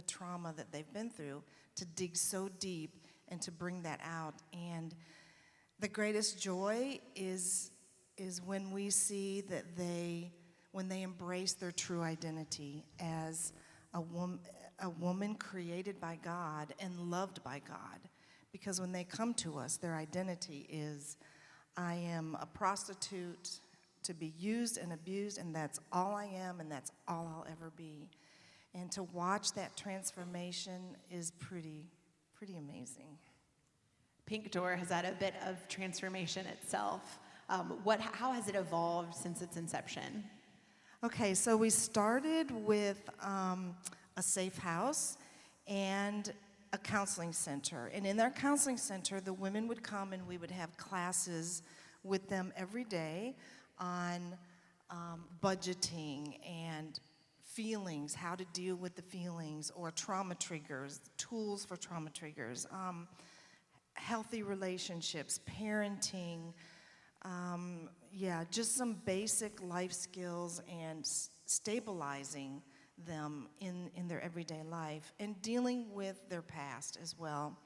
the trauma that they've been through, to dig so deep and to bring that out. And the greatest joy is when we see that when they embrace their true identity as a woman created by God and loved by God. Because when they come to us, their identity is, I am a prostitute to be used and abused, and that's all I am, and that's all I'll ever be. And to watch that transformation is pretty amazing. Pink Door has had a bit of transformation itself. How has it evolved since its inception? Okay, so we started with a safe house and a counseling center. And in our counseling center, the women would come and we would have classes with them every day on budgeting and feelings, how to deal with the feelings, or trauma triggers, tools for trauma triggers, healthy relationships, parenting, just some basic life skills and stabilizing them in their everyday life and dealing with their past as well.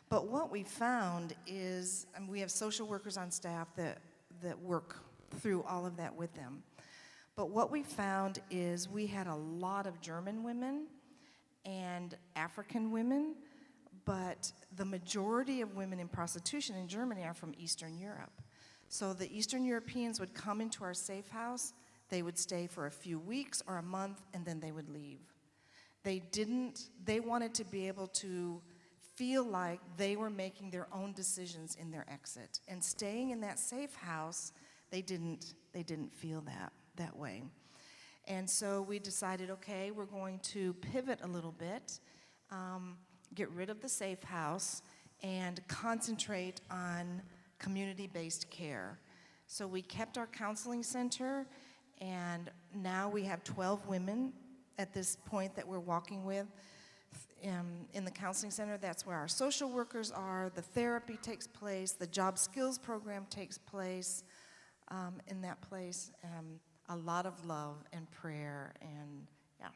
But what we found is, and we have social workers on staff that work through all of that with them. But what we found is we had a lot of German women and African women, but the majority of women in prostitution in Germany are from Eastern Europe. So the Eastern Europeans would come into our safe house, they would stay for a few weeks or a month, and then they would leave. They wanted to be able to feel like they were making their own decisions in their exit. And staying in that safe house, they didn't feel that way. And so we decided, okay, we're going to pivot a little bit, get rid of the safe house, and concentrate on community-based care. So we kept our counseling center, and now we have 12 women at this point that we're walking with in the counseling center. That's where our social workers are, the therapy takes place, the job skills program takes place in that place. A lot of love and prayer, and yeah.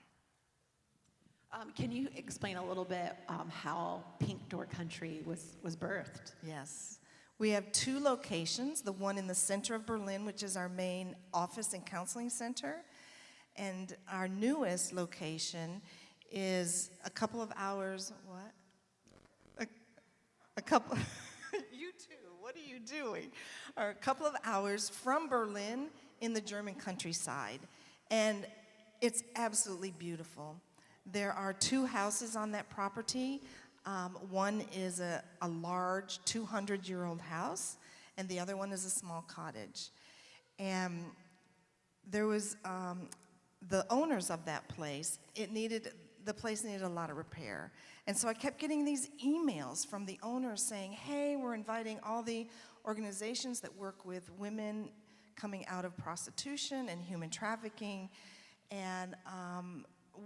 Can you explain a little bit how Pink Door Country was birthed? Yes. We have 2 locations, the one in the center of Berlin, which is our main office and counseling center, and our newest location is a couple of hours, a couple, you too, what are you doing? Or a couple of hours from Berlin in the German countryside, and it's absolutely beautiful. There are 2 houses on that property. One is a large 200-year-old house, and the other one is a small cottage. And there was the owners of that place. The place needed a lot of repair, and so I kept getting these emails from the owners saying, "Hey, we're inviting all the organizations that work with women coming out of prostitution and human trafficking, and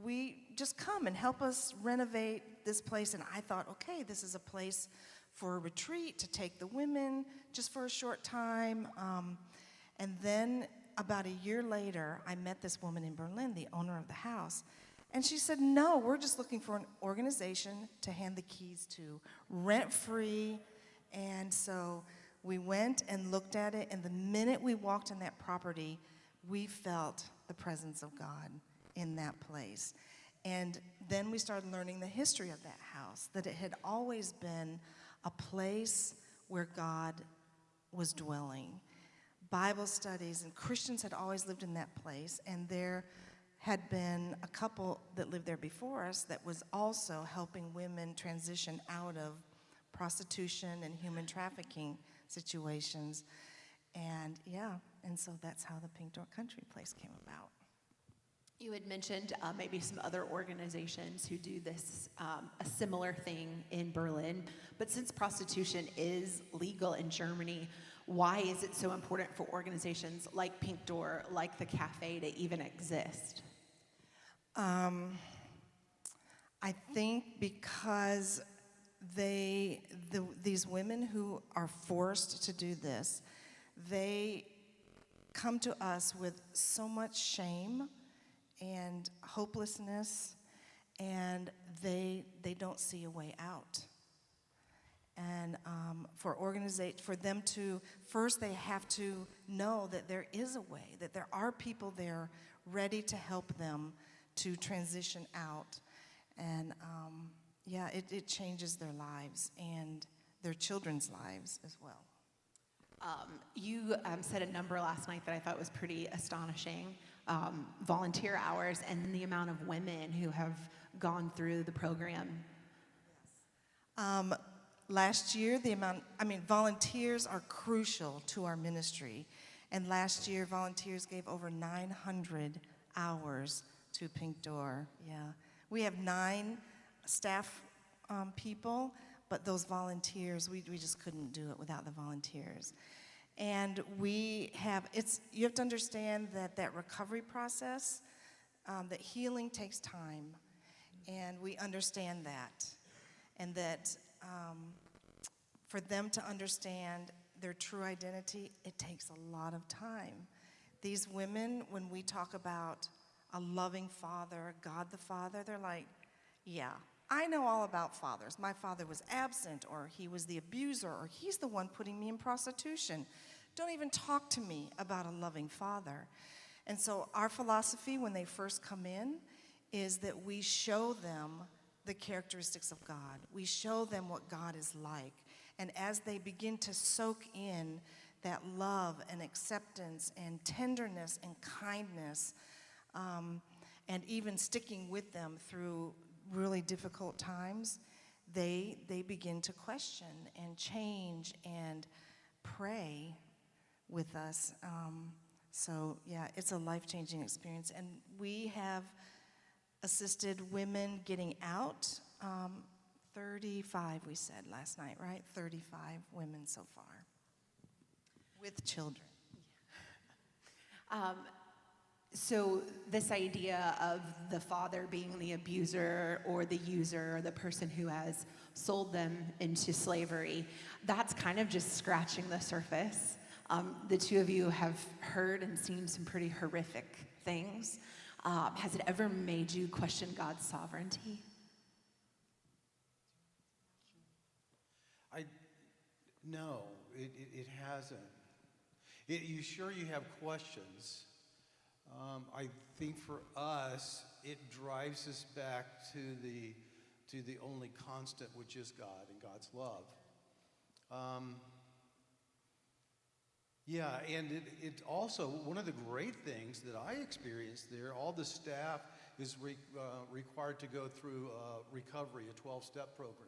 we just come and help us renovate this place." And I thought, okay, this is a place for a retreat to take the women just for a short time. And then about a year later, I met this woman in Berlin, the owner of the house, and she said, "No, we're just looking for an organization to hand the keys to, rent-free." And so we went and looked at it, and the minute we walked on that property, we felt the presence of God in that place. And then we started learning the history of that house, that it had always been a place where God was dwelling. Bible studies and Christians had always lived in that place, and there had been a couple that lived there before us that was also helping women transition out of prostitution and human trafficking situations. And so that's how the Pink Door Country place came about. You had mentioned maybe some other organizations who do this, a similar thing in Berlin, but since prostitution is legal in Germany, why is it so important for organizations like Pink Door, like the cafe, to even exist? I think because these women who are forced to do this, they come to us with so much shame and hopelessness, and they don't see a way out. And for them to, first they have to know that there is a way, that there are people there ready to help them to transition out. And it changes their lives and their children's lives as well. You said a number last night that I thought was pretty astonishing. Volunteer hours and the amount of women who have gone through the program. Last year, volunteers are crucial to our ministry. And last year, volunteers gave over 900 hours to Pink Door. Yeah. We have 9 staff people, but those volunteers, we just couldn't do it without the volunteers. And you have to understand that recovery process, that healing takes time. And we understand that. And that for them to understand their true identity, it takes a lot of time. These women, when we talk about a loving father, God the Father, they're like, yeah, I know all about fathers. My father was absent, or he was the abuser, or he's the one putting me in prostitution. Don't even talk to me about a loving father. And so our philosophy when they first come in is that we show them the characteristics of God. We show them what God is like. And as they begin to soak in that love and acceptance and tenderness and kindness, and even sticking with them through really difficult times, they begin to question and change and pray with us. It's a life-changing experience. And we have assisted women getting out. 35, we said last night, right? 35 women so far with children. So this idea of the father being the abuser or the user or the person who has sold them into slavery, that's kind of just scratching the surface. The two of you have heard and seen some pretty horrific things. Has it ever made you question God's sovereignty? No, it hasn't. You have questions. I think for us, it drives us back to the only constant, which is God and God's love. And it also, one of the great things that I experienced there, all the staff is required to go through recovery, a 12-step program.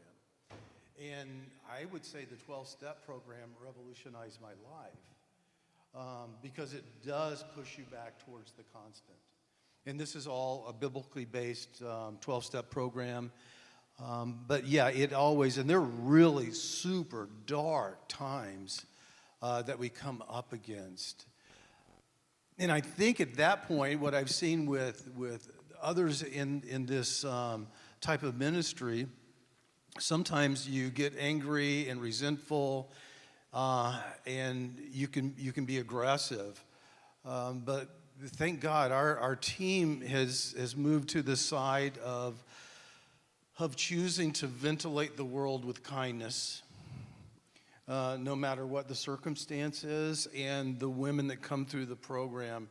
And I would say the 12-step program revolutionized my life because it does push you back towards the constant. And this is all a biblically based 12-step program. It always, and they're really super dark times that we come up against. And I think at that point, what I've seen with others in this type of ministry, sometimes you get angry and resentful, and you can be aggressive. But thank God, our team has moved to the side of choosing to ventilate the world with kindness, no matter what the circumstance is. And the women that come through the program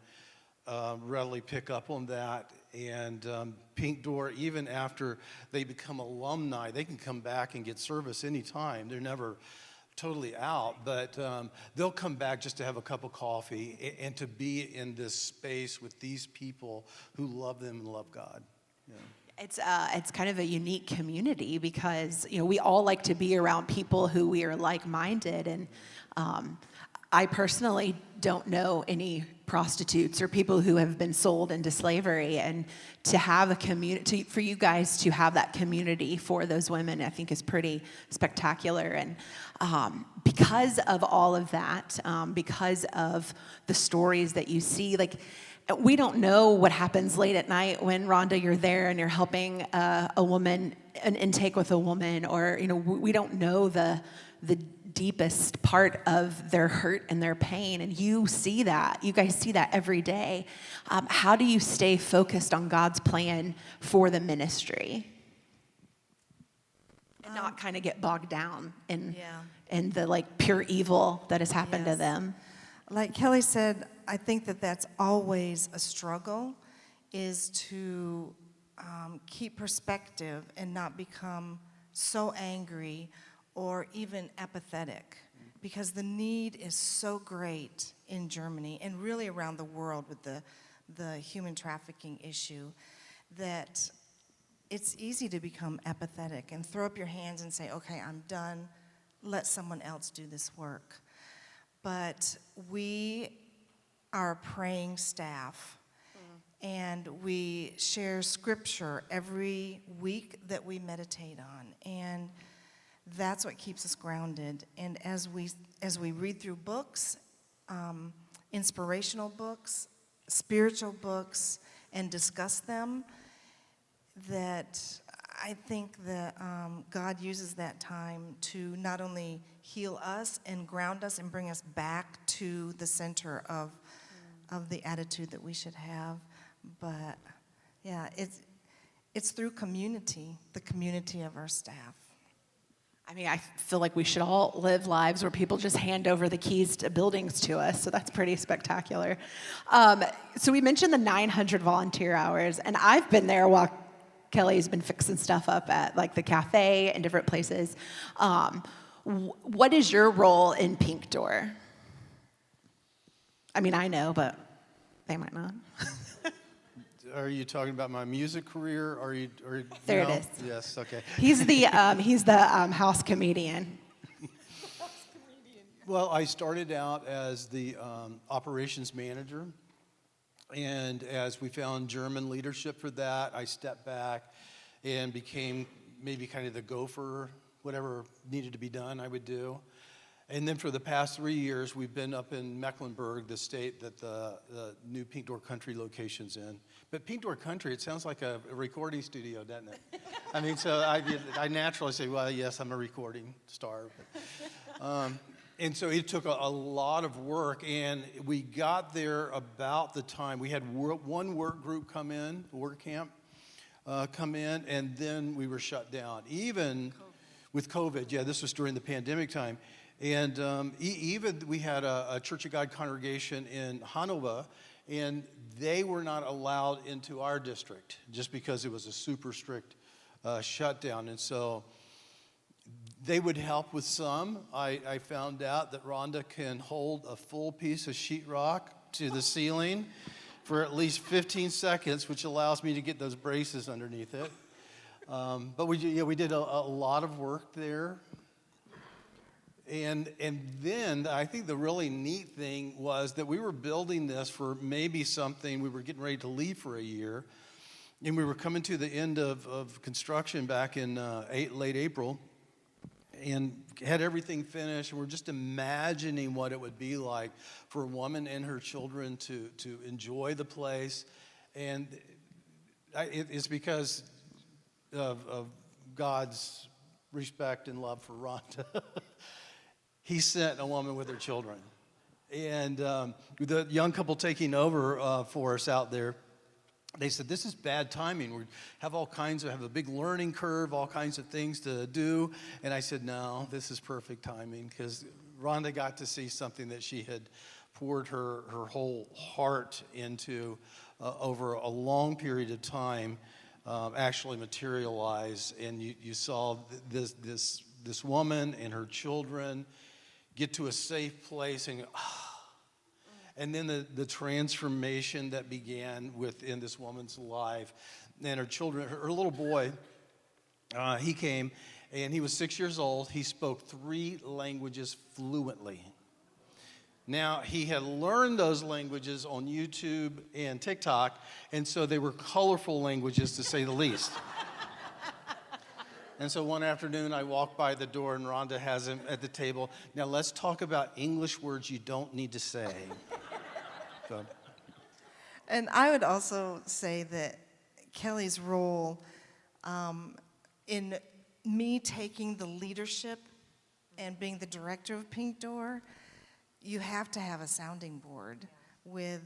readily pick up on that. And Pink Door, even after they become alumni, they can come back and get service anytime. They're never totally out, but they'll come back just to have a cup of coffee and to be in this space with these people who love them and love God. Yeah. It's kind of a unique community because we all like to be around people who we are like-minded, and I personally don't know any prostitutes or people who have been sold into slavery, and to have a community, for you guys to have that community for those women, I think is pretty spectacular. And because of all of that, because of the stories that you see, we don't know what happens late at night when, Rhonda, you're there and you're helping a woman, an intake with a woman, or we don't know the deepest part of their hurt and their pain, and you see that. You guys see that every day. How do you stay focused on God's plan for the ministry? And not kind of get bogged down Yeah. in the like pure evil that has happened to Yes. them. Like Kelly said, I think that that's always a struggle, is to keep perspective and not become so angry or even apathetic, because the need is so great in Germany and really around the world with the human trafficking issue, that it's easy to become apathetic and throw up your hands and say, okay, I'm done, let someone else do this work. But we are a praying staff, and we share scripture every week that we meditate on, and that's what keeps us grounded. And as we read through books, inspirational books, spiritual books, and discuss them, that I think that God uses that time to not only heal us and ground us and bring us back to the center of the attitude that we should have, but yeah, it's through community, the community of our staff. I mean, I feel like we should all live lives where people just hand over the keys to buildings to us, so that's pretty spectacular. So we mentioned the 900 volunteer hours, and I've been there while Kelly's been fixing stuff up at like the cafe and different places. What is your role in Pink Door? I mean, I know, but they might not. Are you talking about my music career? There it no? is. Yes, okay. He's the house comedian. Well, I started out as the operations manager, and as we found German leadership for that, I stepped back and became maybe kind of the gopher, whatever needed to be done, I would do. And then for the past 3 years, we've been up in Mecklenburg, the state that the new Pink Door Country location's in. But Pink Door Country, it sounds like a recording studio, doesn't it? I mean, so I naturally say, well, yes, I'm a recording star. But, and so it took a lot of work, and we got there about the time, we had one work group come in, work camp, come in, and then we were shut down. Even with COVID, yeah, this was during the pandemic time. And even we had a Church of God congregation in Hanover, and they were not allowed into our district just because it was a super strict shutdown. And so they would help with some. I found out that Rhonda can hold a full piece of sheetrock to the ceiling for at least 15 seconds, which allows me to get those braces underneath it. But we did a lot of work there. And then I think the really neat thing was that we were building this for maybe something, we were getting ready to leave for a year, and we were coming to the end of construction back in late April, and had everything finished, and we're just imagining what it would be like for a woman and her children to enjoy the place. And it's because of God's respect and love for Rhonda. He sent a woman with her children. And the young couple taking over for us out there, they said, this is bad timing. We have a big learning curve, all kinds of things to do. And I said, no, this is perfect timing, because Rhonda got to see something that she had poured her whole heart into over a long period of time actually materialize. And you saw this woman and her children get to a safe place and go, and then the transformation that began within this woman's life. And her children, her little boy, he came, and he was 6 years old. He spoke 3 languages fluently. Now, he had learned those languages on YouTube and TikTok, and so they were colorful languages, to say the least. And so one afternoon, I walked by the door, and Rhonda has him at the table. Now, let's talk about English words you don't need to say. So. And I would also say that Kelly's role in me taking the leadership and being the director of Pink Door, you have to have a sounding board with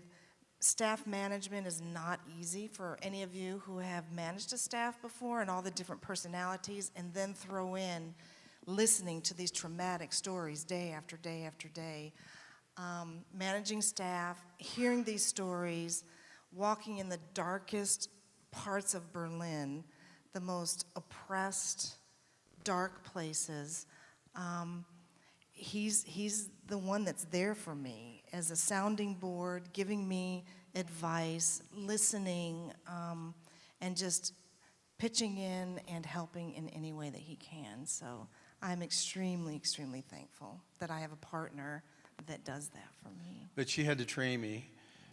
staff management is not easy for any of you who have managed a staff before and all the different personalities, and then throw in listening to these traumatic stories day after day after day. Managing staff, hearing these stories, walking in the darkest parts of Berlin, the most oppressed, dark places. He's the one that's there for me as a sounding board, giving me advice, listening, and just pitching in and helping in any way that he can. So I'm extremely, extremely thankful that I have a partner that does that for me. But she had to train me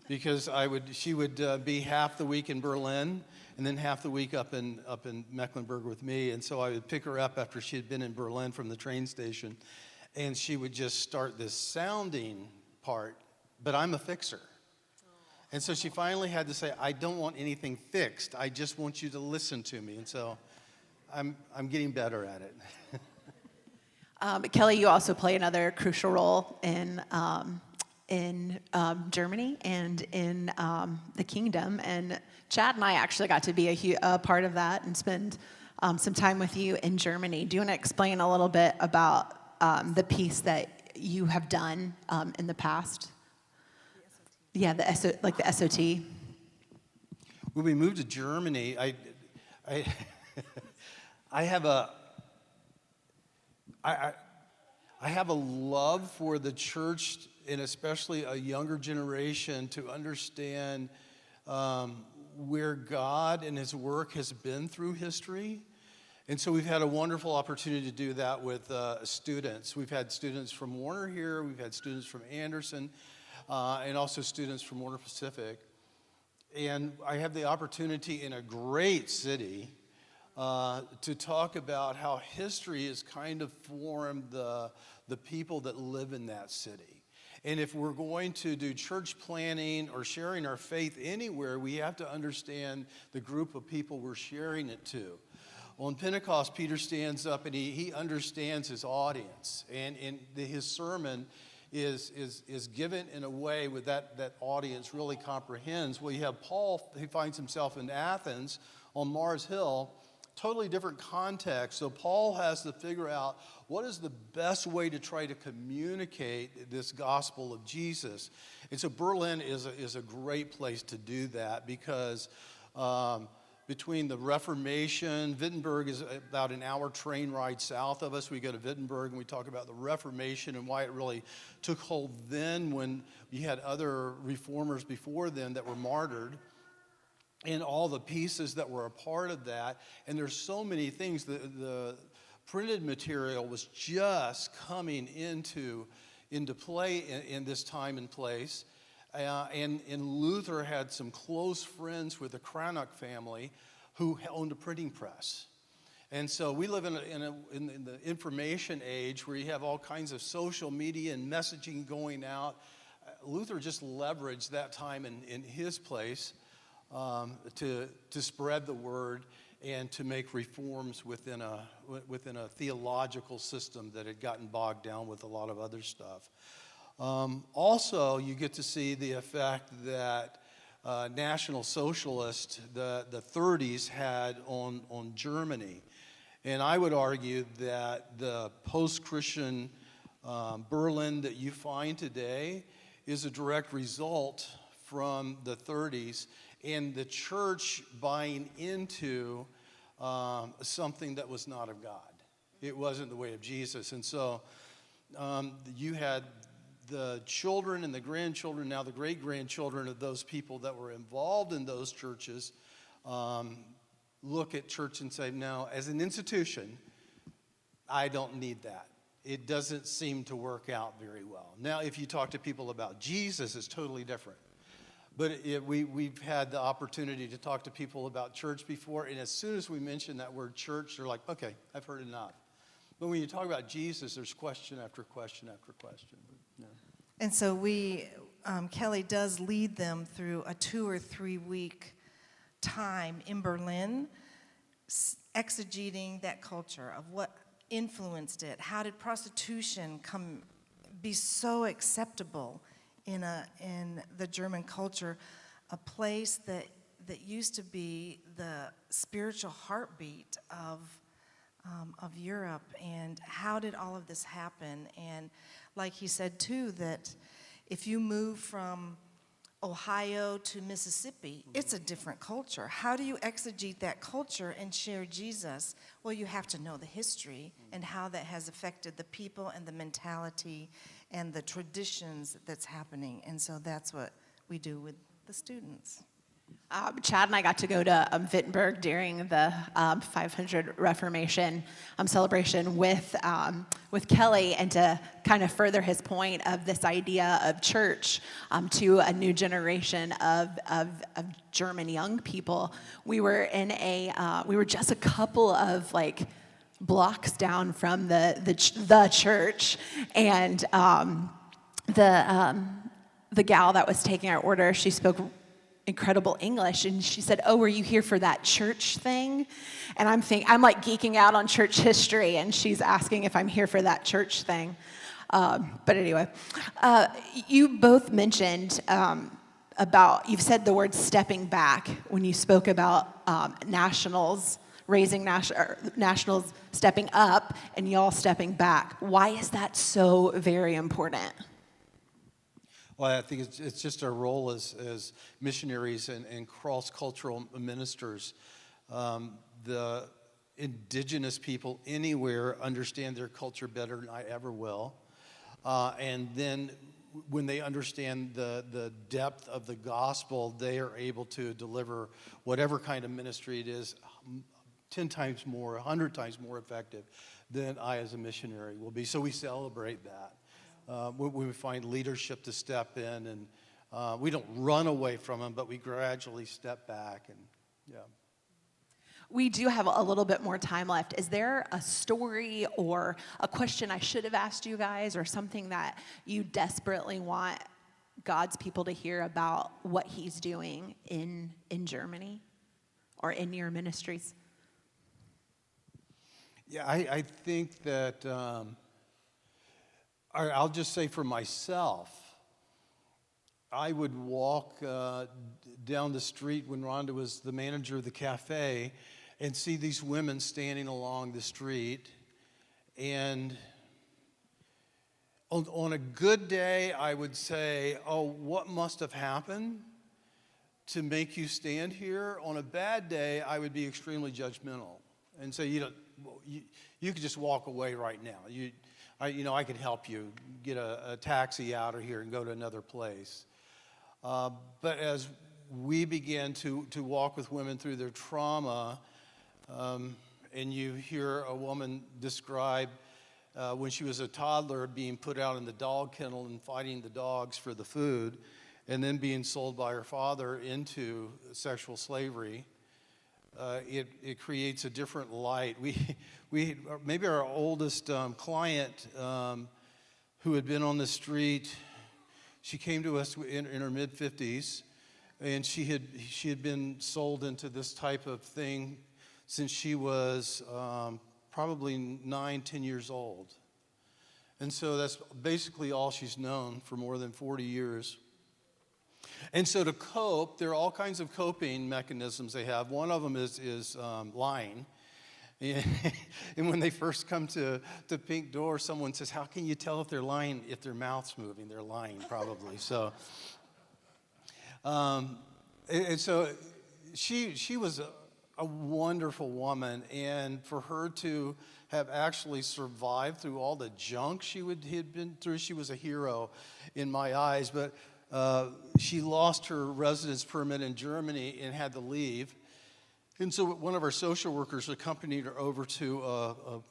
because she would be half the week in Berlin and then half the week up in Mecklenburg with me. And so I would pick her up after she had been in Berlin from the train station, and she would just start this sounding part, but I'm a fixer. And so she finally had to say, I don't want anything fixed. I just want you to listen to me. And so I'm getting better at it. Kelly, you also play another crucial role in Germany and in the kingdom. And Chad and I actually got to be a part of that and spend some time with you in Germany. Do you want to explain a little bit about the piece that you have done in the past? Yeah, the SOT. When we moved to Germany, I have a love for the church, and especially a younger generation, to understand where God and his work has been through history. And so we've had a wonderful opportunity to do that with students. We've had students from Warner here, we've had students from Anderson, and also students from Warner Pacific. And I have the opportunity in a great city to talk about how history has kind of formed the people that live in that city. And if we're going to do church planning or sharing our faith anywhere, we have to understand the group of people we're sharing it to. On Pentecost, Peter stands up and he understands his audience. And his sermon is given in a way with that audience really comprehends. Well, you have Paul, who finds himself in Athens on Mars Hill, totally different context. So Paul has to figure out what is the best way to try to communicate this gospel of Jesus. And so Berlin is a great place to do that because between the Reformation, Wittenberg is about an hour train ride south of us. We go to Wittenberg and we talk about the Reformation and why it really took hold then when you had other reformers before then that were martyred, and all the pieces that were a part of that. And there's so many things. The printed material was just coming into play in this time and place. And Luther had some close friends with the Cranach family who owned a printing press. And so we live in the information age where you have all kinds of social media and messaging going out. Luther just leveraged that time in his place to spread the word and to make reforms within a theological system that had gotten bogged down with a lot of other stuff. Also, you get to see the effect that National Socialists, the 30s, had on Germany. And I would argue that the post-Christian Berlin that you find today is a direct result from the 30s and the church buying into something that was not of God. It wasn't the way of Jesus. And so you had the children and the grandchildren, now the great-grandchildren of those people that were involved in those churches, look at church and say, no, as an institution, I don't need that. It doesn't seem to work out very well. Now, if you talk to people about Jesus, it's totally different. But we've had the opportunity to talk to people about church before, and as soon as we mention that word church, they're like, okay, I've heard enough. But when you talk about Jesus, there's question after question after question. Yeah. And so Kelly does lead them through a 2 or 3 week time in Berlin, exegeting that culture of what influenced it. How did prostitution be so acceptable in the German culture, a place that used to be the spiritual heartbeat of Europe. And how did all of this happen? And like he said too, that if you move from Ohio to Mississippi, it's a different culture. How do you exegete that culture and share Jesus? Well, you have to know the history and how that has affected the people and the mentality and the traditions that's happening. And so that's what we do with the students. Chad and I got to go to Wittenberg during the 500 Reformation celebration with Kelly, and to kind of further his point of this idea of church to a new generation of German young people. We were we were just a couple of blocks down from the church, and the gal that was taking our order, she spoke incredible English, and she said, "Oh, were you here for that church thing?" And I'm like geeking out on church history, and she's asking if I'm here for that church thing. But anyway, you both mentioned you've said the word stepping back when you spoke about nationals, raising nationals stepping up, and y'all stepping back. Why is that so very important? Well, I think it's just our role as missionaries and cross-cultural ministers. The indigenous people anywhere understand their culture better than I ever will. And then when they understand the depth of the gospel, they are able to deliver whatever kind of ministry it is 10 times more, 100 times more effective than I as a missionary will be. So we celebrate that. We find leadership to step in, and we don't run away from them, but we gradually step back. And yeah. We do have a little bit more time left. Is there a story or a question I should have asked you guys, or something that you desperately want God's people to hear about what he's doing in Germany or in your ministries? Yeah, I think that I'll just say for myself, I would walk down the street when Rhonda was the manager of the cafe and see these women standing along the street. And on a good day, I would say, "Oh, what must have happened to make you stand here?" On a bad day, I would be extremely judgmental and say, "You could just walk away right now. I could help you get a taxi out of here and go to another place." But as we began to walk with women through their trauma, and you hear a woman describe when she was a toddler being put out in the dog kennel and fighting the dogs for the food, and then being sold by her father into sexual slavery, it creates a different light. We maybe our oldest client who had been on the street, she came to us in her mid-50s, and she had been sold into this type of thing since she was probably 9, 10 years old. And so that's basically all she's known for more than 40 years. And so to cope, there are all kinds of coping mechanisms they have. One of them is lying. And when they first come to Pink Door, someone says, "How can you tell if they're lying if their mouth's moving?" They're lying, probably. So, and so she was a wonderful woman, and for her to have actually survived through all the junk she had been through, she was a hero in my eyes. But she lost her residence permit in Germany and had to leave. And so one of our social workers accompanied her over to a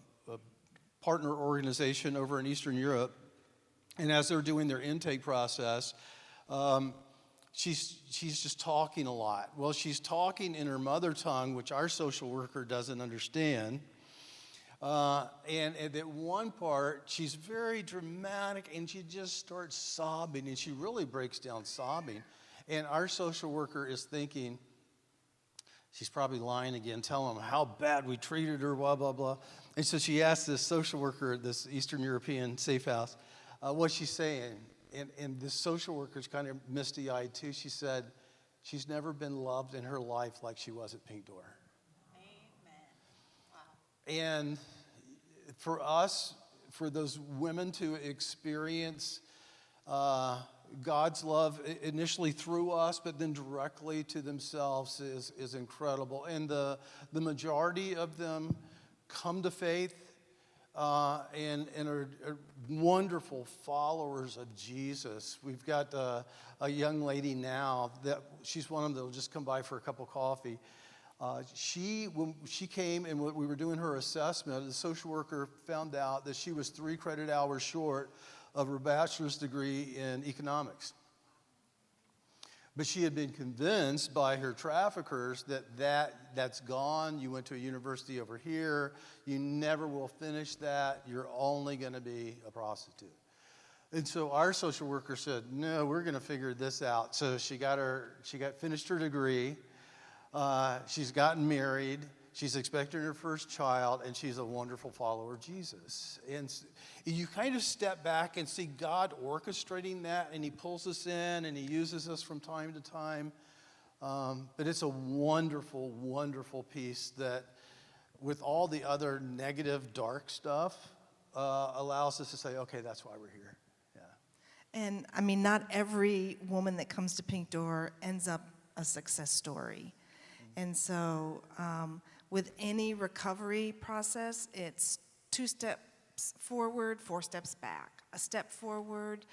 partner organization over in Eastern Europe. And as they're doing their intake process, she's just talking a lot. Well, she's talking in her mother tongue, which our social worker doesn't understand. And at one part, she's very dramatic, and she just starts sobbing, and she really breaks down sobbing. And our social worker is thinking, she's probably lying again, telling them how bad we treated her, blah, blah, blah. And so she asked this social worker at this Eastern European safe house, what's she saying? and this social worker's kind of misty-eyed too. She said she's never been loved in her life like she was at Pink Door. And for us, for those women to experience God's love initially through us, but then directly to themselves is incredible. And the majority of them come to faith and are wonderful followers of Jesus. We've got a young lady now that she's one of them that will just come by for a cup of coffee. When she came and we were doing her assessment, the social worker found out that she was 3 credit hours short of her bachelor's degree in economics. But she had been convinced by her traffickers that's gone. You went to a university over here. You never will finish that. You're only going to be a prostitute. And so our social worker said, no, we're going to figure this out. So she finished her degree. She's gotten married. She's expecting her first child, and she's a wonderful follower of Jesus. And you kind of step back and see God orchestrating that, and he pulls us in, and he uses us from time to time. But it's a wonderful, wonderful piece that, with all the other negative, dark stuff, allows us to say, okay, that's why we're here. Yeah. And I mean, not every woman that comes to Pink Door ends up a success story. And so with any recovery process, it's 2 steps forward, 4 steps back. A step forward,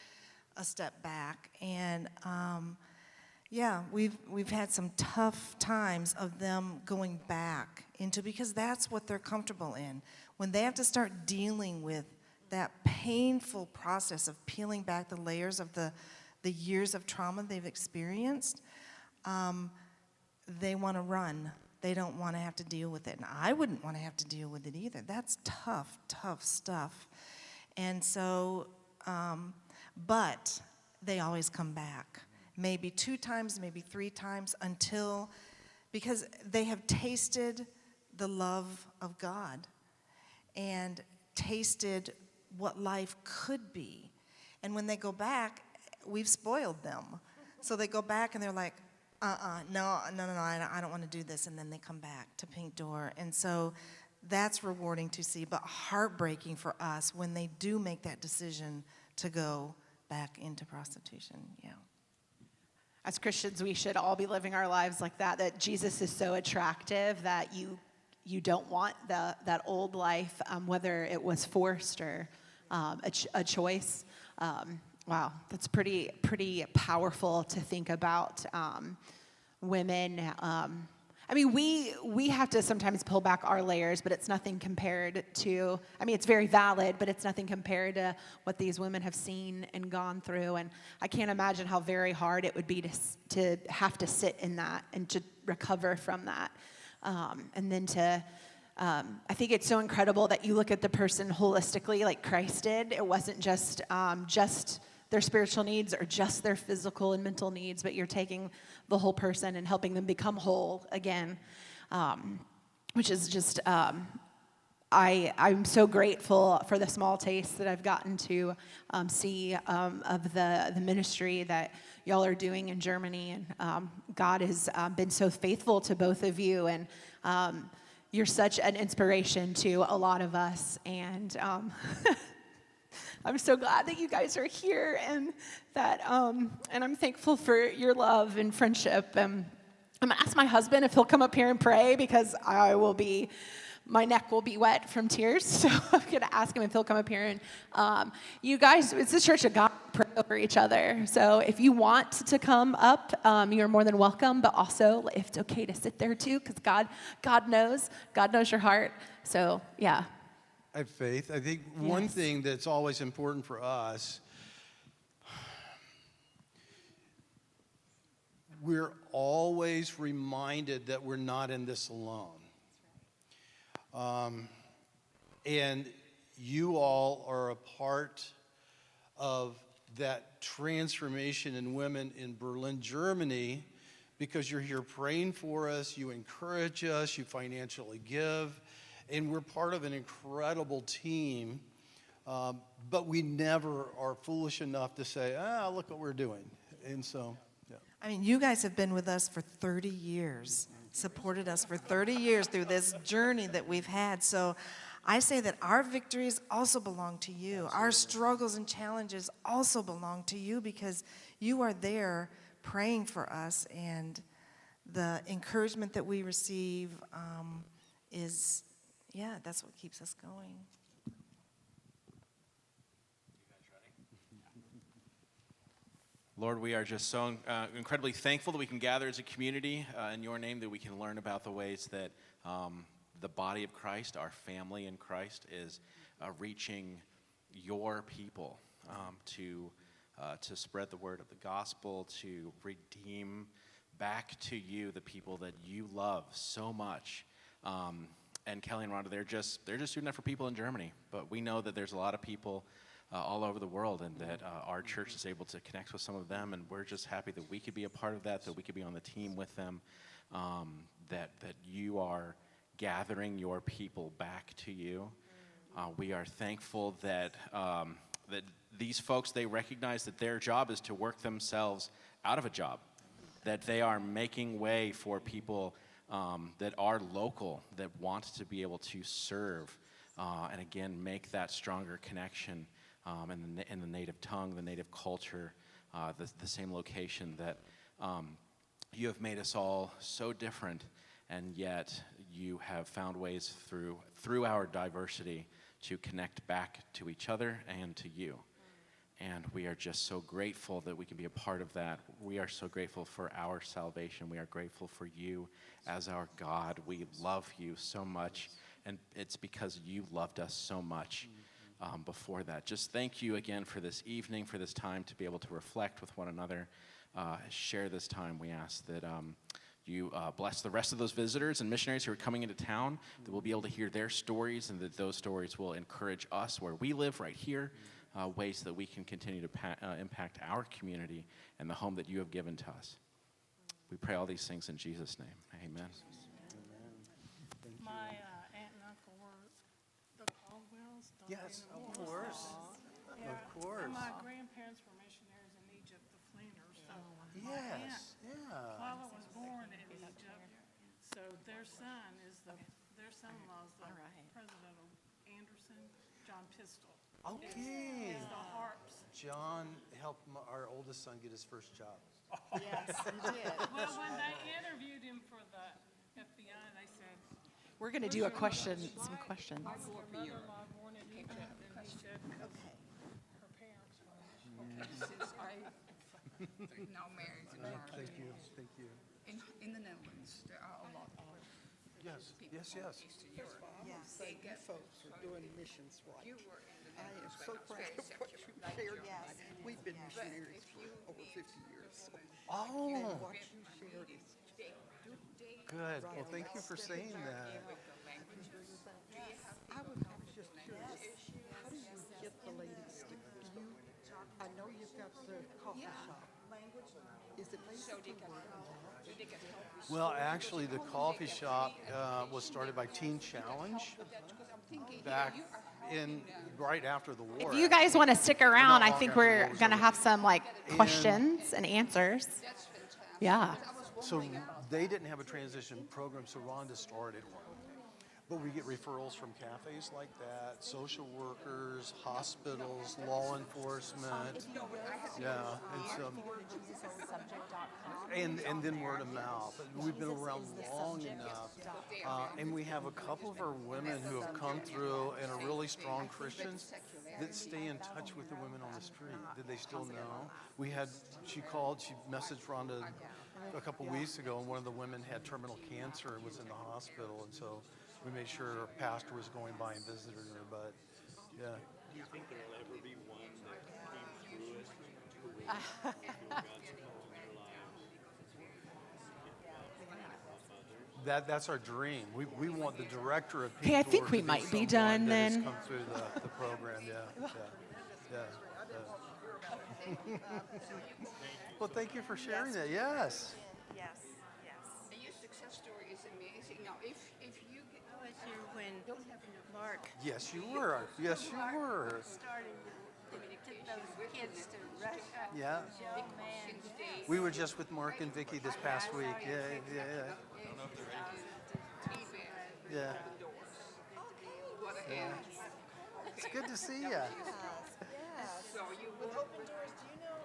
a step back. And yeah, we've had some tough times of them going back into, because that's what they're comfortable in. When they have to start dealing with that painful process of peeling back the layers of the years of trauma they've experienced, they want to run. They don't want to have to deal with it. And I wouldn't want to have to deal with it either. That's tough, tough stuff. And so, but they always come back. Maybe 2 times, maybe 3 times, because they have tasted the love of God and tasted what life could be. And when they go back, we've spoiled them. So they go back and they're like, no, I don't want to do this. And then they come back to Pink Door. And so that's rewarding to see, but heartbreaking for us when they do make that decision to go back into prostitution. Yeah. As Christians, we should all be living our lives like that Jesus is so attractive that you don't want that old life, whether it was forced or a choice. Wow, that's pretty powerful to think about. Women, I mean, we have to sometimes pull back our layers, but it's nothing compared to, I mean, it's very valid, but it's nothing compared to what these women have seen and gone through. And I can't imagine how very hard it would be to have to sit in that and to recover from that. And then I think it's so incredible that you look at the person holistically like Christ did. It wasn't just their spiritual needs or just their physical and mental needs, but you're taking the whole person and helping them become whole again, which is just, I'm so grateful for the small taste that I've gotten to see of the ministry that y'all are doing in Germany. And God has been so faithful to both of you, and you're such an inspiration to a lot of us. And I'm so glad that you guys are here, and that, and I'm thankful for your love and friendship. I'm gonna ask my husband if he'll come up here and pray, because my neck will be wet from tears. So I'm gonna ask him if he'll come up here. And you guys, it's the Church of God, pray over each other. So if you want to come up, you're more than welcome. But also, if it's okay to sit there too, because God knows your heart. So yeah. I have faith. I think one thing that's always important for us, we're always reminded that we're not in this alone. And you all are a part of that transformation in women in Berlin, Germany, because you're here praying for us, you encourage us, you financially give. And we're part of an incredible team But we never are foolish enough to say, look what we're doing. And so, yeah. I mean, you guys have been with us for 30 years, supported us for 30 years through this journey that we've had. So I say that our victories also belong to you. Absolutely. Our struggles and challenges also belong to you because you are there praying for us, and the encouragement that we receive is, that's what keeps us going. Lord, we are just so incredibly thankful that we can gather as a community in your name, that we can learn about the ways that the body of Christ, our family in Christ, is reaching your people to spread the word of the gospel, to redeem back to you the people that you love so much. And Kelly and Rhonda, they're just doing that for people in Germany. But we know that there's a lot of people all over the world, and that our church is able to connect with some of them, and we're just happy that we could be a part of that we could be on the team with them, that you are gathering your people back to you. We are thankful that that these folks, they recognize that their job is to work themselves out of a job, that they are making way for people that are local, that want to be able to serve, and again, make that stronger connection in the native tongue, the native culture, the same location, that you have made us all so different, and yet you have found ways through our diversity to connect back to each other and to you. And we are just so grateful that we can be a part of that. We are so grateful for our salvation. We are grateful for you as our God. We love you so much, and it's because you loved us so much before that. Just thank you again for this evening, for this time to be able to reflect with one another, share this time. We ask that you bless the rest of those visitors and missionaries who are coming into town, that we'll be able to hear their stories, and that those stories will encourage us where we live right here, ways that we can continue to impact our community and the home that you have given to us. We pray all these things in Jesus' name. Amen. My aunt and uncle were the Caldwells. Yes, of course. Yeah. Of course. And my grandparents were missionaries in Egypt, the Fleeners. So my aunt, Yes, yeah. Paula, was born in Egypt. So their son-in-law is the president of Anderson, John Pistol. Okay. Is the harps. John helped our oldest son get his first job. Yes, you did. Well, when they interviewed him for the FBI, they said, We're going to do some questions. "Your mother-in-law born in Egypt?" And he said, "Because her parents were missionaries." Since I now married in March. Thank you, thank you. In the Netherlands, there are a lot of Yes, people yes, from yes. Eastern Europe. Yes. They You get folks are doing missions right. You were in the I am Netherlands so when proud very of what secular, you like shared Germany. tonight. We've been But missionaries if for you over meet 50 years. So Oh, what you shared is good. Well, thank you for saying that. I was just curious. How do you get the ladies to you? I know you've got the coffee shop. Is it basically word of mouth? Well, actually, the coffee shop was started by Teen Challenge back right after the war. If you guys want to stick around, Not I long think after the we're war was going to over. have some questions and answers. Yeah. So they didn't have a transition program, so Rhonda started one. But we get referrals from cafes like that, social workers, hospitals, law enforcement. Yeah, and then word of mouth. We've been around long enough, and we have a couple of our women who have come through and are really strong Christians that stay in touch with the women on the street that they still know. She messaged Rhonda a couple weeks ago, and one of the women had terminal cancer and was in the hospital, and so we made sure our pastor was going by and visited her. But yeah. Do you think there'll ever be one that came through it where God's called in their lives? That's our dream. We want the director of Okay, I Peak think Tour we to might be someone done that has then. come through the program. Yeah. Well, thank you for sharing that. Yes. Yes, yes. And your success story is amazing. Now, if you get I was here when and Mark. Yes, you were. Yes, you were. Starting to get those kids to rush up. Yeah. Young man. We were just with Mark and Vicky this past week. Yeah, yeah, yeah. Yeah. Yeah. It's good to see you. Yes. With Open Doors, do you know?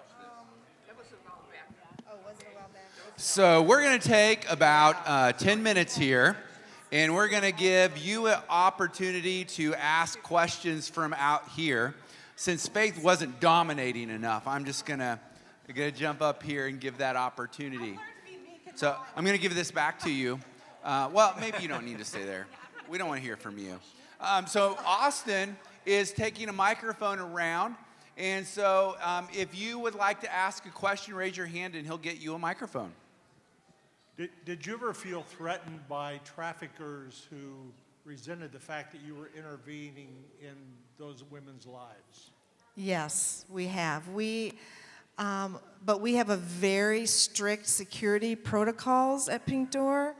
Oh, was it a while back? So we're going to take about 10 minutes here, and we're going to give you an opportunity to ask questions from out here. Since Faith wasn't dominating enough, I'm just going to jump up here and give that opportunity. So I'm going to give this back to you. Well, maybe you don't need to stay there. We don't want to hear from you. So Austin is taking a microphone around. And so if you would like to ask a question, raise your hand and he'll get you a microphone. Did you ever feel threatened by traffickers who resented the fact that you were intervening in those women's lives? Yes, we have. But we have a very strict security protocols at Pink Door,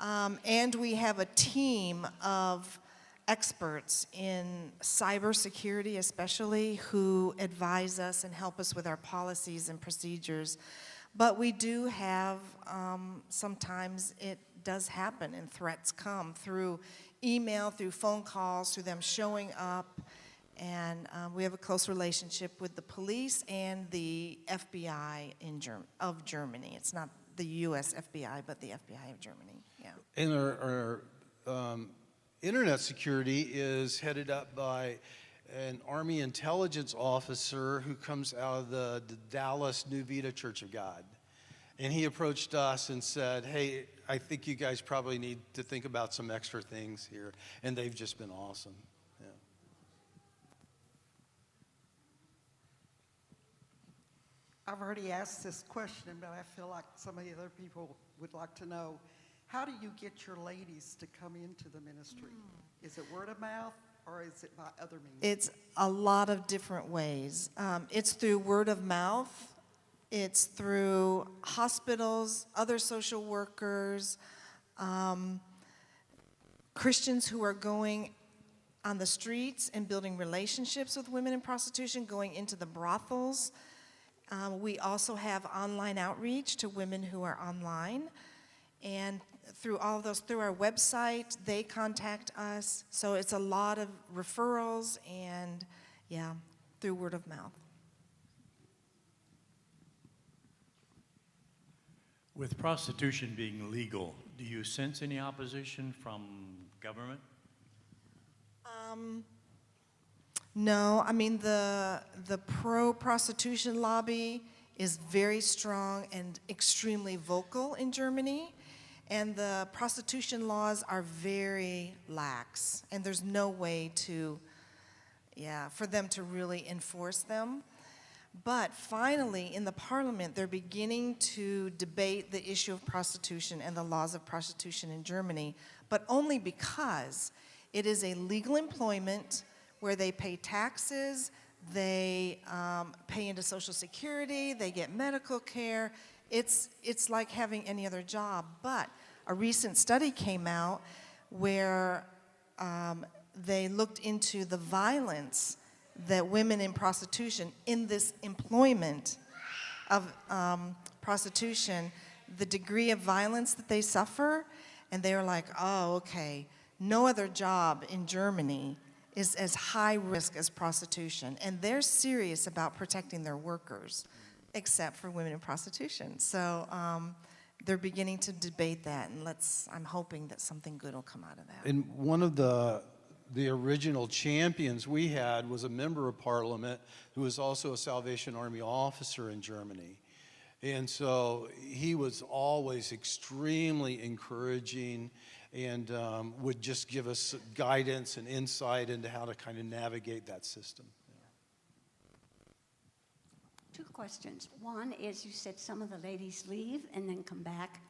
and we have a team of experts in cybersecurity especially who advise us and help us with our policies and procedures. But we do have, sometimes it does happen and threats come through email, through phone calls, through them showing up. And we have a close relationship with the police and the FBI of Germany. It's not the U.S. FBI, but the FBI of Germany. Yeah. And our internet security is headed up by an Army intelligence officer who comes out of the Dallas New Vita Church of God. And he approached us and said, hey, I think you guys probably need to think about some extra things here. And they've just been awesome. Yeah. I've already asked this question, but I feel like some of the other people would like to know, how do you get your ladies to come into the ministry? Is it word of mouth or is it by other means? It's a lot of different ways. It's through word of mouth. It's through hospitals, other social workers, Christians who are going on the streets and building relationships with women in prostitution, going into the brothels. We also have online outreach to women who are online. And through all of those, through our website, they contact us. So it's a lot of referrals and, yeah, through word of mouth. With prostitution being legal, do you sense any opposition from government? No, I mean the pro-prostitution lobby is very strong and extremely vocal in Germany, and the prostitution laws are very lax, and there's no way for them to really enforce them. But finally, in the parliament, they're beginning to debate the issue of prostitution and the laws of prostitution in Germany, but only because it is a legal employment where they pay taxes, they pay into Social Security, they get medical care. It's like having any other job. But a recent study came out where they looked into the violence that women in prostitution, in this employment of prostitution, the degree of violence that they suffer, and they were like, oh, okay, no other job in Germany is as high risk as prostitution. And they're serious about protecting their workers, except for women in prostitution. So they're beginning to debate that, and I'm hoping that something good will come out of that. And one of the original champions we had was a member of parliament who was also a Salvation Army officer in Germany. And so he was always extremely encouraging and would just give us guidance and insight into how to kind of navigate that system. Two questions. One is you said some of the ladies leave and then come back.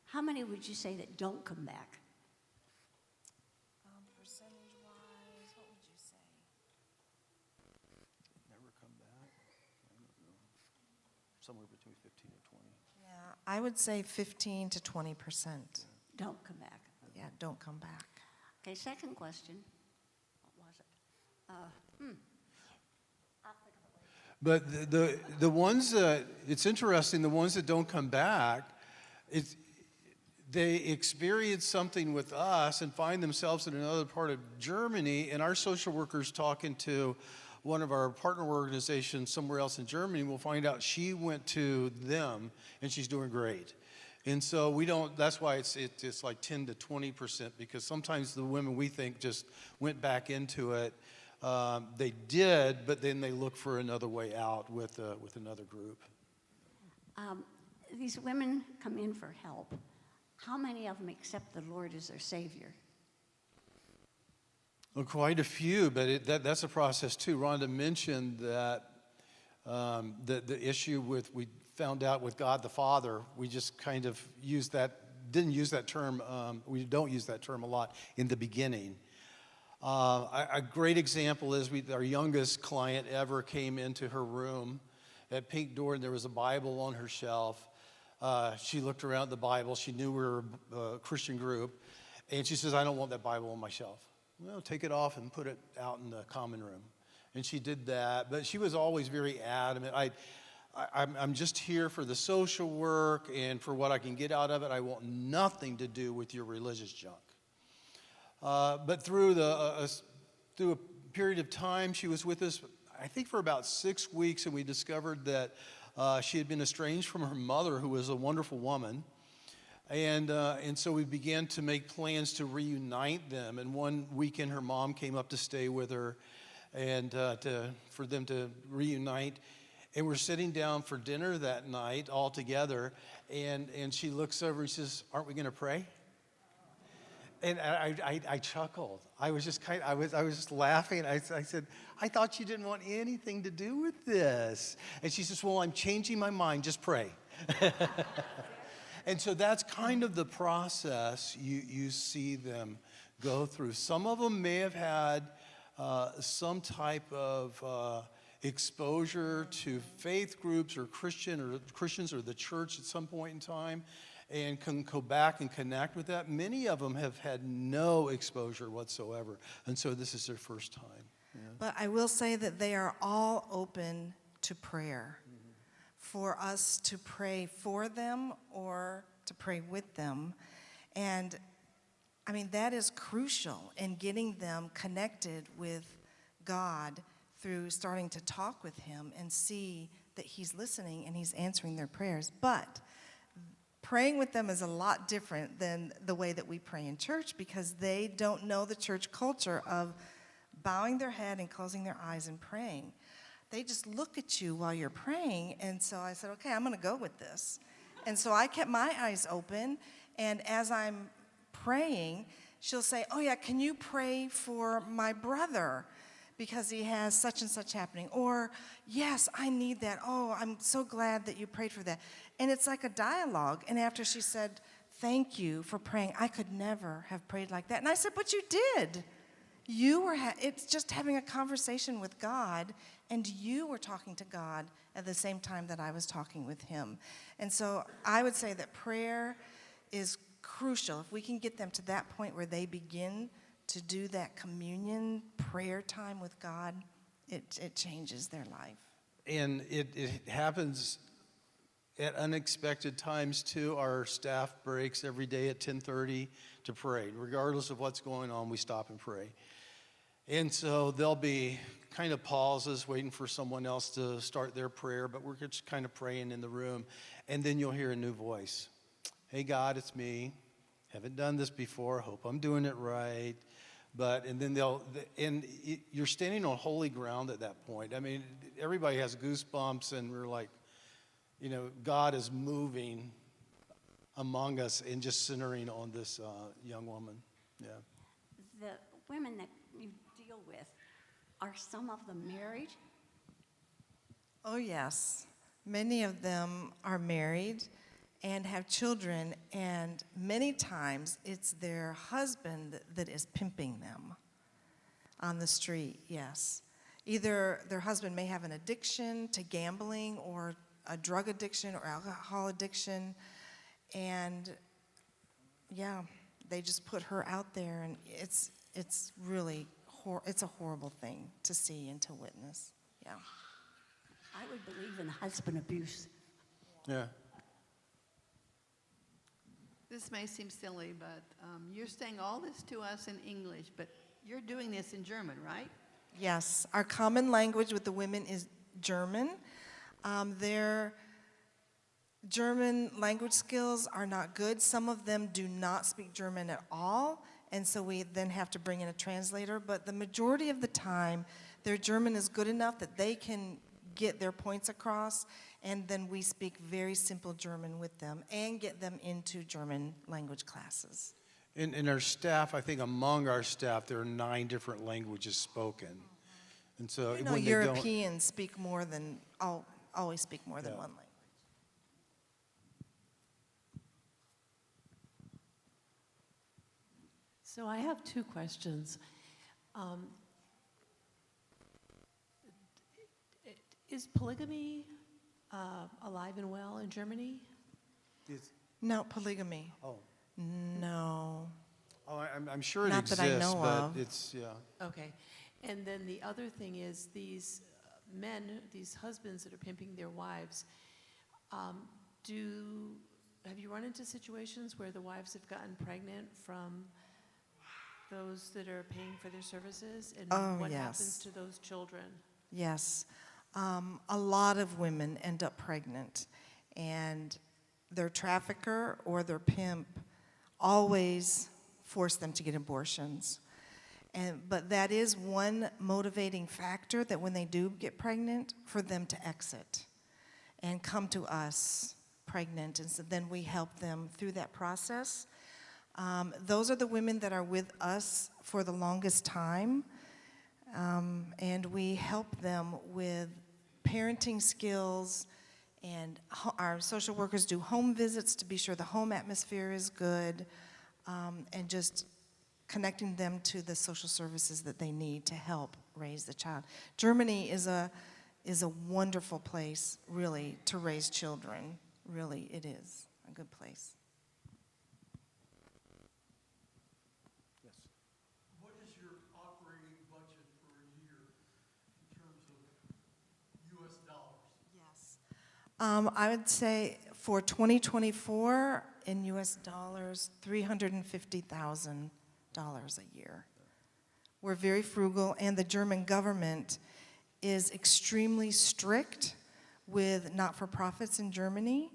How many would you say that don't come back? Percentage-wise, what would you say? Never come back? I don't know. Somewhere between 15 and 20. Yeah, I would say 15 to 20%. Don't come back. Yeah, don't come back. Okay, second question. What was it? But the ones that, it's interesting, the ones that don't come back, it's, they experience something with us and find themselves in another part of Germany, and our social workers talking to one of our partner organizations somewhere else in Germany will find out she went to them and she's doing great. And so we don't, that's why it's like 10 to 20%, because sometimes the women we think just went back into it. They did, but then they look for another way out with another group. These women come in for help. How many of them accept the Lord as their Savior? Well, quite a few, but that's a process too. Rhonda mentioned that the issue with, we found out with God the Father, we just kind of didn't use that term, we don't use that term a lot in the beginning. A great example is our youngest client ever came into her room at Pink Door, and there was a Bible on her shelf. She looked around the Bible. She knew we were a Christian group. And she says, I don't want that Bible on my shelf. Well, take it off and put it out in the common room. And she did that. But she was always very adamant. I'm just here for the social work and for what I can get out of it. I want nothing to do with your religious junk. But through a period of time, she was with us, I think, for about 6 weeks, and we discovered that she had been estranged from her mother, who was a wonderful woman. And so we began to make plans to reunite them. And one weekend, her mom came up to stay with her and for them to reunite. And we're sitting down for dinner that night all together. And she looks over and says, aren't we going to pray? And I chuckled. I was just I was just laughing. I said, I thought you didn't want anything to do with this. And she says, well, I'm changing my mind. Just pray. And so that's kind of the process you see them go through. Some of them may have had some type of exposure to faith groups or Christians or the church at some point in time, and can go back and connect with that. Many of them have had no exposure whatsoever, and so this is their first time. Yeah. But I will say that they are all open to prayer, for us to pray for them or to pray with them. And I mean, that is crucial in getting them connected with God through starting to talk with Him and see that He's listening and He's answering their prayers. But praying with them is a lot different than the way that we pray in church, because they don't know the church culture of bowing their head and closing their eyes and praying. They just look at you while you're praying. And so I said, okay, I'm going to go with this. And so I kept my eyes open. And as I'm praying, she'll say, oh, yeah, can you pray for my brother because he has such and such happening? Or, yes, I need that. Oh, I'm so glad that you prayed for that. And it's like a dialogue. And after she said, thank you for praying, I could never have prayed like that. And I said, but you did. You were, it's just having a conversation with God, and you were talking to God at the same time that I was talking with Him. And so I would say that prayer is crucial. If we can get them to that point where they begin to do that communion prayer time with God, it changes their life. And it happens at unexpected times too. Our staff breaks every day at 10:30 to pray. Regardless of what's going on, we stop and pray. And so there'll be kind of pauses waiting for someone else to start their prayer, but we're just kind of praying in the room. And then you'll hear a new voice. Hey, God, it's me. Haven't done this before. Hope I'm doing it right. And then you're standing on holy ground at that point. I mean, everybody has goosebumps, and we're like, God is moving among us and just centering on this young woman. Yeah. The women that you deal with, are some of them married? Oh, yes. Many of them are married and have children, and many times it's their husband that is pimping them on the street, yes. Either their husband may have an addiction to gambling or a drug addiction or alcohol addiction, and yeah, they just put her out there, and it's really it's a horrible thing to see and to witness. Yeah. I would believe in husband abuse. Yeah. This may seem silly, but you're saying all this to us in English, but you're doing this in German, right? Yes, our common language with the women is German. Their German language skills are not good. Some of them do not speak German at all, and so we then have to bring in a translator. But the majority of the time, their German is good enough that they can get their points across, and then we speak very simple German with them and get them into German language classes. In our staff, I think among our staff, there are 9 different languages spoken. And so You know, when they Europeans speak more than, always speak more than Yeah. one language. So I have 2 questions. Is polygamy alive and well in Germany? No, polygamy. Oh. No. Oh, I'm sure it Not that exists, I know but of. it's, yeah. Okay. And then the other thing is these men, these husbands that are pimping their wives, have you run into situations where the wives have gotten pregnant from those that are paying for their services? And Oh, what yes. happens to those children? Yes. A lot of women end up pregnant, and their trafficker or their pimp always force them to get abortions. But that is one motivating factor, that when they do get pregnant, for them to exit and come to us pregnant, and so then we help them through that process. Those are the women that are with us for the longest time, and we help them with parenting skills, and our social workers do home visits to be sure the home atmosphere is good, and just connecting them to the social services that they need to help raise the child. Germany is a wonderful place, really, to raise children. Really, it is a good place. What is your operating budget for a year in terms of US dollars? Yes. I would say for 2024, in US dollars, $350,000 a year. We're very frugal, and the German government is extremely strict with not-for-profits in Germany,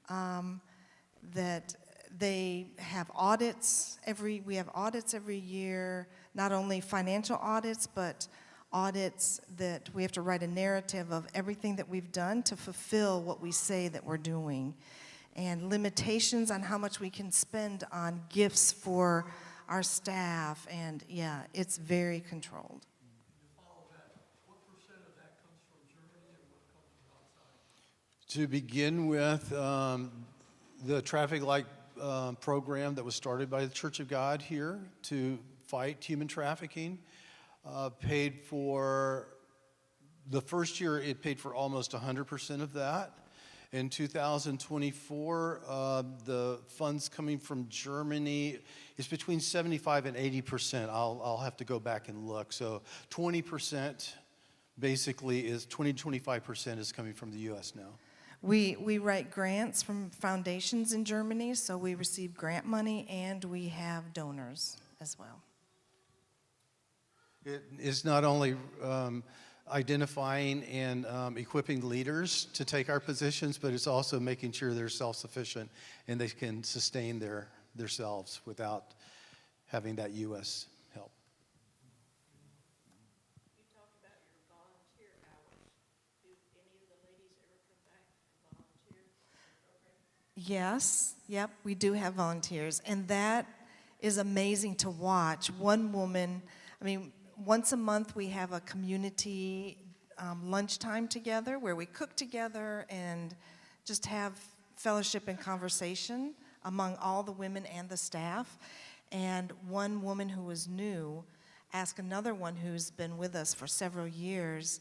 that they have audits we have audits every year, not only financial audits, but audits that we have to write a narrative of everything that we've done to fulfill what we say that we're doing, and limitations on how much we can spend on gifts for our staff, and yeah, it's very controlled. What percent of that comes from Germany and what comes from outside? To begin with, the traffic light program that was started by the Church of God here to fight human trafficking paid for, the first year it paid for almost 100% of that. In 2024, the funds coming from Germany is between 75 and 80%. I'll have to go back and look. So 20% basically is 25% is coming from the U.S. now. We write grants from foundations in Germany, so we receive grant money, and we have donors as well. It is not only identifying and equipping leaders to take our positions, but it's also making sure they're self-sufficient and they can sustain themselves without having that U.S. help. You talked about your volunteer hours. Do any of the ladies ever come back and volunteer in the program? Yes, yep, we do have volunteers, and that is amazing to watch. One woman, once a month we have a community lunchtime together where we cook together and just have fellowship and conversation among all the women and the staff. And one woman who was new asked another one who's been with us for several years,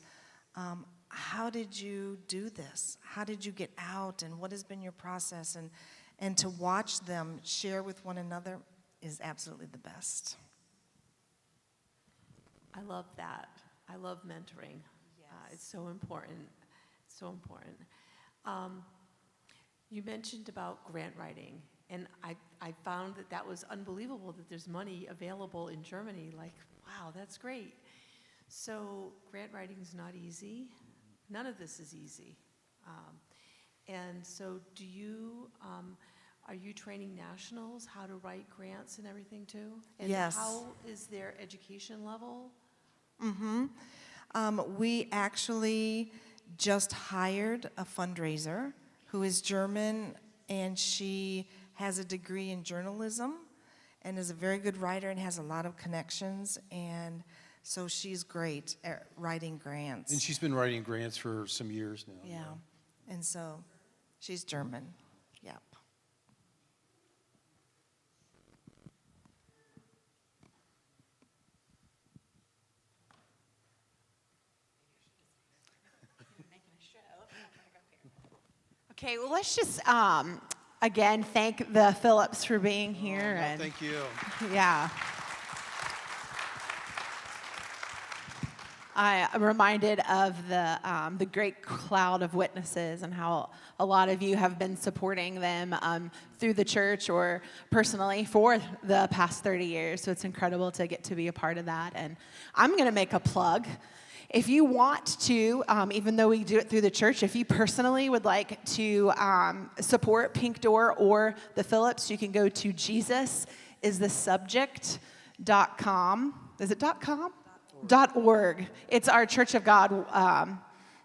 how did you do this? How did you get out, and what has been your process? And to watch them share with one another, is absolutely the best. I love that. I love mentoring. It's so important. So important. You mentioned about grant writing, and I found that was unbelievable that there's money available in Germany. Like, wow, that's great. So grant writing's not easy. None of this is easy. And so are you training nationals how to write grants and everything too? And Yes. how is their education level? We actually just hired a fundraiser who is German, and she has a degree in journalism and is a very good writer and has a lot of connections, and so she's great at writing grants. And she's been writing grants for some years now. Yeah, and so she's German. Yep. Okay, well, let's just again thank the Phillips for being here. No, and thank you. Yeah. I'm reminded of the great cloud of witnesses and how a lot of you have been supporting them through the church or personally for the past 30 years. So it's incredible to get to be a part of that. And I'm going to make a plug. If you want to, even though we do it through the church, if you personally would like to support Pink Door or the Phillips, you can go to jesusisthesubject.com. Is it .com? .org. It's our Church of God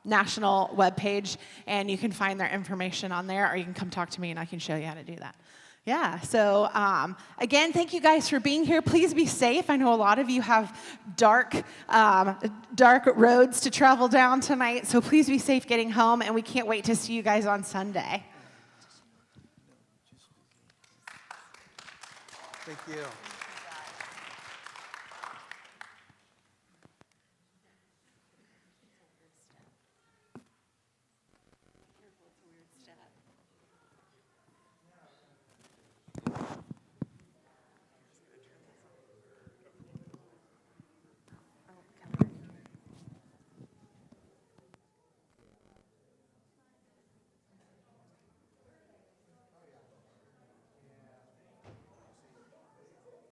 national webpage, and you can find their information on there, or you can come talk to me and I can show you how to do that. Yeah, so again, thank you guys for being here. Please be safe. I know a lot of you have dark roads to travel down tonight, so please be safe getting home, and we can't wait to see you guys on Sunday. Thank you.